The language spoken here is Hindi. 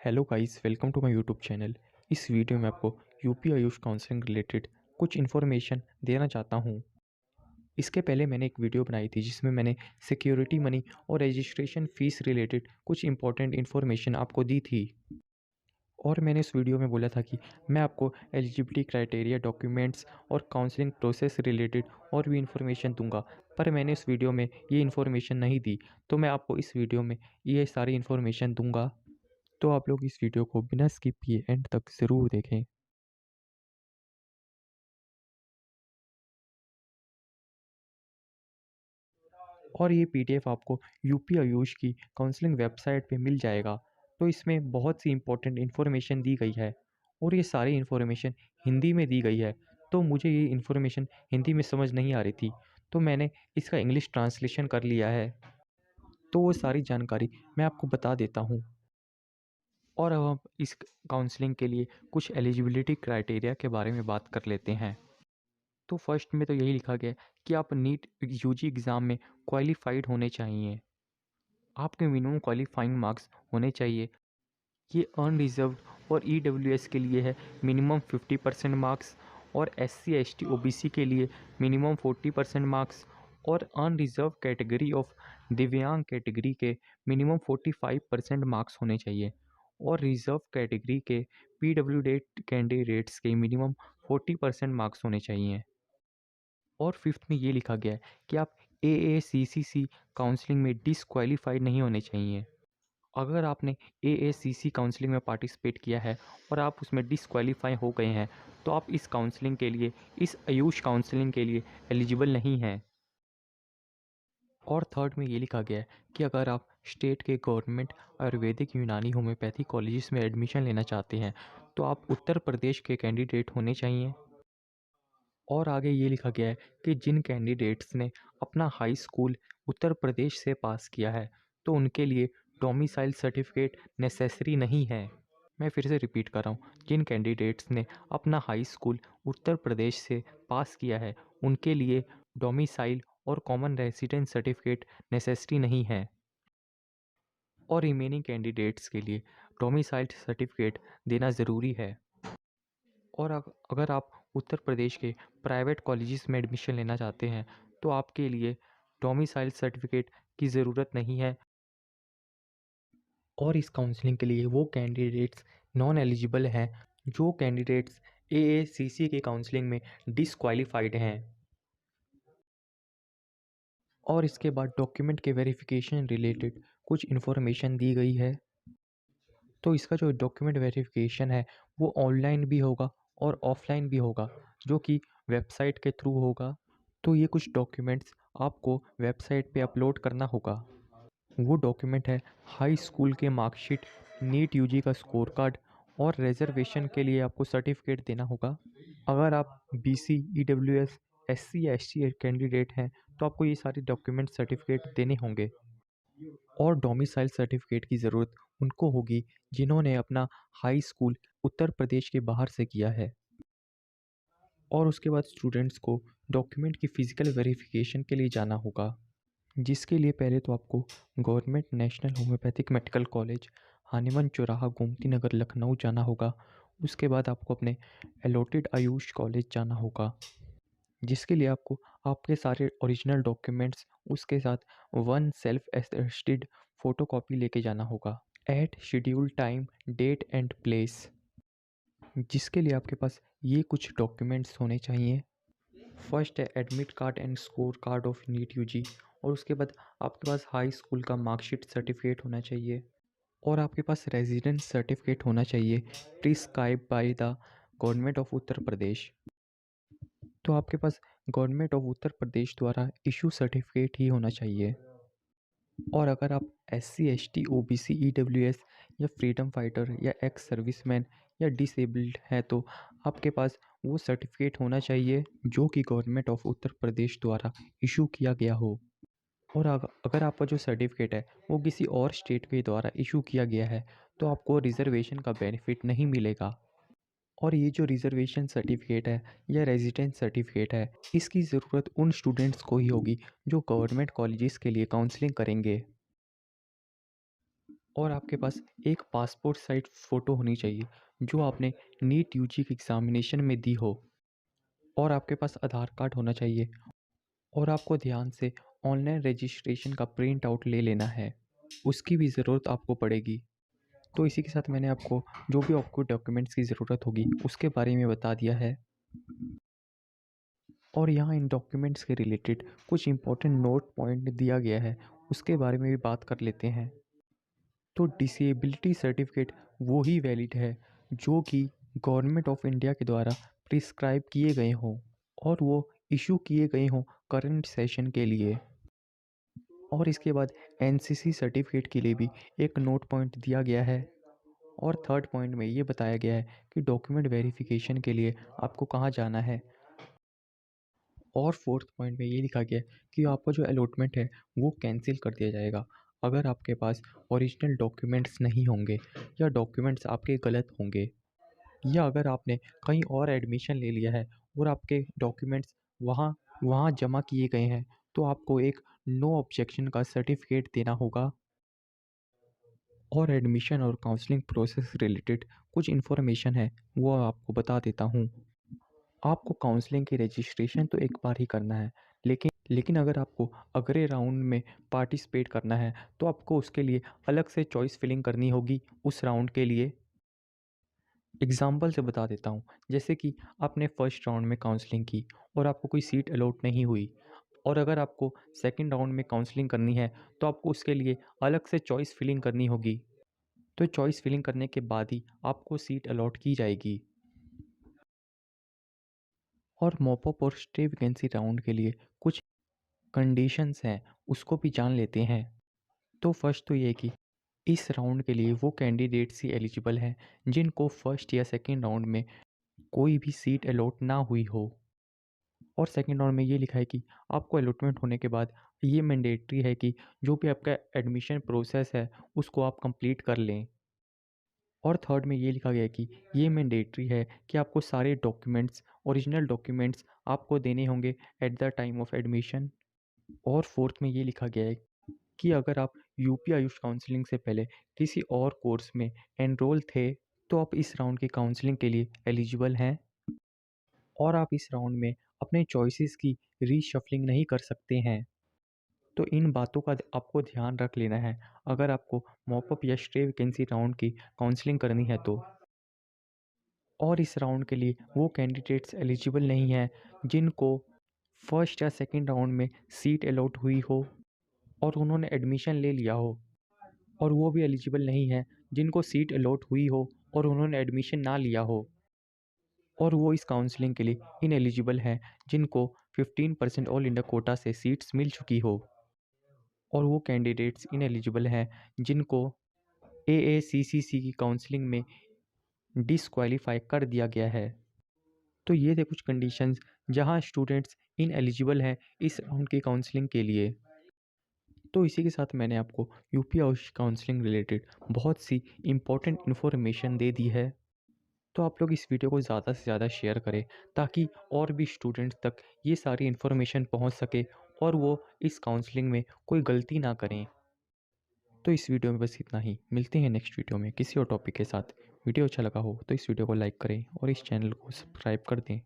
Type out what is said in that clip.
Hello guys, welcome to my YouTube channel. इस वीडियो में आपको यूपी आयुष काउंसलिंग रिलेटेड कुछ इन्फॉर्मेशन देना चाहता हूँ। इसके पहले मैंने एक वीडियो बनाई थी जिसमें मैंने सिक्योरिटी मनी और रजिस्ट्रेशन फ़ीस रिलेटेड कुछ इंपॉर्टेंट इन्फॉर्मेशन आपको दी थी। और मैंने उस वीडियो में बोला था कि मैं आपको एलिजिबिलिटी क्राइटेरिया, डॉक्यूमेंट्स और काउंसलिंग प्रोसेस रिलेटेड और भी इन्फॉर्मेशन दूंगा, पर मैंने इस वीडियो में ये इन्फॉर्मेशन नहीं दी। तो मैं आपको इस वीडियो में ये सारी इन्फॉर्मेशन दूंगा। तो आप लोग इस वीडियो को बिना स्किप किए एंड तक ज़रूर देखें। और ये पीडीएफ आपको यूपी आयुष की काउंसलिंग वेबसाइट पे मिल जाएगा। तो इसमें बहुत सी इंपॉर्टेंट इन्फॉर्मेशन दी गई है और ये सारी इन्फॉर्मेशन हिंदी में दी गई है। तो मुझे ये इन्फॉर्मेशन हिंदी में समझ नहीं आ रही थी, तो मैंने इसका इंग्लिश ट्रांसलेशन कर लिया है। तो वो सारी जानकारी मैं आपको बता देता हूँ। और अब हम इस काउंसलिंग के लिए कुछ एलिजिबिलिटी क्राइटेरिया के बारे में बात कर लेते हैं। तो फर्स्ट में तो यही लिखा गया है कि आप नीट यूजी एग्ज़ाम में क्वालिफाइड होने चाहिए। आपके मिनिमम क्वालिफाइंग मार्क्स होने चाहिए। ये अनरिजर्व्ड और ईडब्ल्यूएस के लिए है मिनिमम 50% मार्क्स, और एससी एसटी ओबीसी के लिए मिनिमम 40% मार्क्स, और अनरिजर्व कैटेगरी ऑफ दिव्यांग कैटेगरी के मिनिमम 45% मार्क्स होने चाहिए, और रिजर्व कैटेगरी के पीडब्ल्यूडी कैंडिडेट्स के मिनिमम 40% मार्क्स होने चाहिए। और फिफ्थ में ये लिखा गया है कि आप एएसीसीसी काउंसलिंग में डिसक्वालीफाइड नहीं होने चाहिए। अगर आपने एएसीसी काउंसलिंग में पार्टिसिपेट किया है और आप उसमें डिसक्वालीफाई हो गए हैं, तो आप इस काउंसलिंग के लिए, इस आयुष काउंसलिंग के लिए एलिजिबल नहीं हैं। और थर्ड में ये लिखा गया है कि अगर आप स्टेट के गवर्नमेंट आयुर्वेदिक यूनानी होम्योपैथी कॉलेजेस में एडमिशन लेना चाहते हैं, तो आप उत्तर प्रदेश के कैंडिडेट होने चाहिए। और आगे ये लिखा गया है कि जिन कैंडिडेट्स ने अपना हाई स्कूल उत्तर प्रदेश से पास किया है, तो उनके लिए डोमिसाइल सर्टिफिकेट नेसेसरी नहीं है। मैं फिर से रिपीट कर रहा हूँ, जिन कैंडिडेट्स ने अपना हाई स्कूल उत्तर प्रदेश से पास किया है, उनके लिए डोमिसाइल और कॉमन रेसिडेंस सर्टिफिकेट नेसेसरी नहीं है। और रिमेनिंग कैंडिडेट्स के लिए डोमिसाइल सर्टिफिकेट देना ज़रूरी है। और अगर आप उत्तर प्रदेश के प्राइवेट कॉलेजेस में एडमिशन लेना चाहते हैं, तो आपके लिए डोमिसाइल सर्टिफिकेट की ज़रूरत नहीं है। और इस काउंसलिंग के लिए वो कैंडिडेट्स नॉन एलिजिबल हैं जो कैंडिडेट्स एएसीसी के काउंसलिंग में डिसक्वालीफाइड हैं। और इसके बाद डॉक्यूमेंट के वेरिफिकेशन रिलेटेड कुछ इन्फॉर्मेशन दी गई है। तो इसका जो डॉक्यूमेंट वेरिफिकेशन है वो ऑनलाइन भी होगा और ऑफलाइन भी होगा, जो कि वेबसाइट के थ्रू होगा। तो ये कुछ डॉक्यूमेंट्स आपको वेबसाइट पे अपलोड करना होगा। वो डॉक्यूमेंट है हाई स्कूल के मार्कशीट, नीट यूजी का स्कोर कार्ड, और रिजर्वेशन के लिए आपको सर्टिफिकेट देना होगा। अगर आप बीसी, ईडब्ल्यूएस, एससी या एसटी कैंडिडेट हैं, तो आपको ये सारे डॉक्यूमेंट सर्टिफिकेट देने होंगे। और डोमिसाइल सर्टिफिकेट की ज़रूरत उनको होगी जिन्होंने अपना हाई स्कूल उत्तर प्रदेश के बाहर से किया है। और उसके बाद स्टूडेंट्स को डॉक्यूमेंट की फ़िज़िकल वेरिफिकेशन के लिए जाना होगा, जिसके लिए पहले तो आपको government national homeopathic medical college, Hahnemann चौराहा, गोमती नगर, लखनऊ जाना होगा। उसके बाद आपको अपने अलॉटेड आयुष कॉलेज जाना होगा, जिसके लिए आपको आपके सारे ओरिजिनल डॉक्यूमेंट्स, उसके साथ वन सेल्फ अटेस्टेड फ़ोटोकॉपी लेके जाना होगा at schedule time, date and place, जिसके लिए आपके पास ये कुछ डॉक्यूमेंट्स होने चाहिए। फर्स्ट है admit card and score card of NEET UG, और उसके बाद आपके पास हाई स्कूल का मार्कशीट सर्टिफिकेट होना चाहिए, और आपके पास रेजिडेंस सर्टिफिकेट होना चाहिए prescribe by the government of Uttar Pradesh. तो आपके पास गवर्नमेंट ऑफ उत्तर प्रदेश द्वारा इशू सर्टिफिकेट ही होना चाहिए। और अगर आप एससी, एसटी, ओबीसी, ईडब्ल्यूएस या फ्रीडम फाइटर या एक्स सर्विसमैन या डिसेबल्ड हैं, तो आपके पास वो सर्टिफिकेट होना चाहिए जो कि गवर्नमेंट ऑफ उत्तर प्रदेश द्वारा इशू किया गया हो। और अगर आपका जो सर्टिफिकेट है वो किसी और स्टेट के द्वारा इशू किया गया है, तो आपको रिजर्वेशन का बेनिफिट नहीं मिलेगा। और ये जो रिजर्वेशन सर्टिफिकेट है या रेजिडेंस सर्टिफिकेट है, इसकी ज़रूरत उन स्टूडेंट्स को ही होगी जो गवर्नमेंट कॉलेजेस के लिए काउंसलिंग करेंगे। और आपके पास एक पासपोर्ट साइज़ फ़ोटो होनी चाहिए जो आपने नीट यूजी के एग्ज़ामिनेशन में दी हो। और आपके पास आधार कार्ड होना चाहिए और आपको ध्यान से ऑनलाइन रजिस्ट्रेशन का प्रिंट आउट ले लेना है, उसकी भी ज़रूरत आपको पड़ेगी। तो इसी के साथ मैंने आपको जो भी आपको डॉक्यूमेंट्स की ज़रूरत होगी उसके बारे में बता दिया है। और यहाँ इन डॉक्यूमेंट्स के रिलेटेड कुछ इम्पोर्टेंट नोट पॉइंट दिया गया है, उसके बारे में भी बात कर लेते हैं। तो डिसेबिलिटी सर्टिफिकेट वो ही वैलिड है जो कि गवर्नमेंट ऑफ इंडिया के द्वारा प्रिस्क्राइब किए गए हों और वो इशू किए गए हों करंट सेशन के लिए। और इसके बाद एनसीसी सर्टिफिकेट के लिए भी एक नोट पॉइंट दिया गया है। और थर्ड पॉइंट में ये बताया गया है कि डॉक्यूमेंट वेरिफिकेशन के लिए आपको कहाँ जाना है। और फोर्थ पॉइंट में ये लिखा गया है कि आपका जो अलॉटमेंट है वो कैंसिल कर दिया जाएगा अगर आपके पास ओरिजिनल डॉक्यूमेंट्स नहीं होंगे या डॉक्यूमेंट्स आपके गलत होंगे, या अगर आपने कहीं और एडमिशन ले लिया है और आपके डॉक्यूमेंट्स वहाँ वहाँ जमा किए गए हैं तो आपको एक नो ऑब्जेक्शन का सर्टिफिकेट देना होगा। और एडमिशन और काउंसलिंग प्रोसेस रिलेटेड कुछ इन्फॉर्मेशन है वो आपको बता देता हूँ। आपको काउंसलिंग की रजिस्ट्रेशन तो एक बार ही करना है, लेकिन अगर आपको अगले राउंड में पार्टिसिपेट करना है तो आपको उसके लिए अलग से चॉइस फिलिंग करनी होगी उस राउंड के लिए। एग्ज़ाम्पल से बता देता हूँ, जैसे कि आपने फर्स्ट राउंड में काउंसलिंग की और आपको कोई सीट अलॉट नहीं हुई और अगर आपको सेकंड राउंड में काउंसलिंग करनी है तो आपको उसके लिए अलग से चॉइस फिलिंग करनी होगी। तो चॉइस फिलिंग करने के बाद ही आपको सीट अलॉट की जाएगी। और मॉप अप और स्टे वैकेंसी राउंड के लिए कुछ कंडीशंस हैं, उसको भी जान लेते हैं। तो फर्स्ट तो ये है कि इस राउंड के लिए वो कैंडिडेट्स ही एलिजिबल हैं जिनको फर्स्ट या सेकंड राउंड में कोई भी सीट अलॉट ना हुई हो। और सेकंड राउंड में ये लिखा है कि आपको अलॉटमेंट होने के बाद ये मैंडेटरी है कि जो भी आपका एडमिशन प्रोसेस है उसको आप कंप्लीट कर लें। और थर्ड में ये लिखा गया है कि ये मैंडेटरी है कि आपको सारे डॉक्यूमेंट्स, ओरिजिनल डॉक्यूमेंट्स आपको देने होंगे at the time of admission. और फोर्थ में ये लिखा गया है कि अगर आप यूपी आयुष काउंसलिंग से पहले किसी और कोर्स में एनरोल थे तो आप इस राउंड की काउंसलिंग के लिए एलिजिबल हैं और आप इस राउंड में अपने चॉइसेस की रीशफलिंग नहीं कर सकते हैं। तो इन बातों का आपको ध्यान रख लेना है अगर आपको मॉप अप या स्टे वैकेंसी राउंड की काउंसलिंग करनी है तो। और इस राउंड के लिए वो कैंडिडेट्स एलिजिबल नहीं हैं जिनको फर्स्ट या सेकंड राउंड में सीट अलॉट हुई हो और उन्होंने एडमिशन ले लिया हो। और वो भी एलिजिबल नहीं है जिनको सीट अलॉट हुई हो और उन्होंने एडमिशन ना लिया हो। और वो इस काउंसलिंग के लिए इनएलिजिबल हैं जिनको 15% ऑल इंडिया कोटा से सीट्स मिल चुकी हो। और वो कैंडिडेट्स इनएलिजिबल हैं जिनको एएसीसीसी की काउंसलिंग में डिसक्वालीफाई कर दिया गया है। तो ये थे कुछ कंडीशंस जहां स्टूडेंट्स इनएलिजिबल हैं इस राउंड की काउंसलिंग के लिए। तो इसी के साथ मैंने आपको यूपी हाउस काउंसलिंग रिलेटेड बहुत सी इम्पोर्टेंट इन्फॉर्मेशन दे दी है। तो आप लोग इस वीडियो को ज़्यादा से ज़्यादा शेयर करें ताकि और भी स्टूडेंट्स तक ये सारी इन्फॉर्मेशन पहुंच सके और वो इस काउंसलिंग में कोई गलती ना करें। तो इस वीडियो में बस इतना ही, मिलते हैं नेक्स्ट वीडियो में किसी और टॉपिक के साथ। वीडियो अच्छा लगा हो तो इस वीडियो को लाइक करें और इस चैनल को सब्सक्राइब कर दें।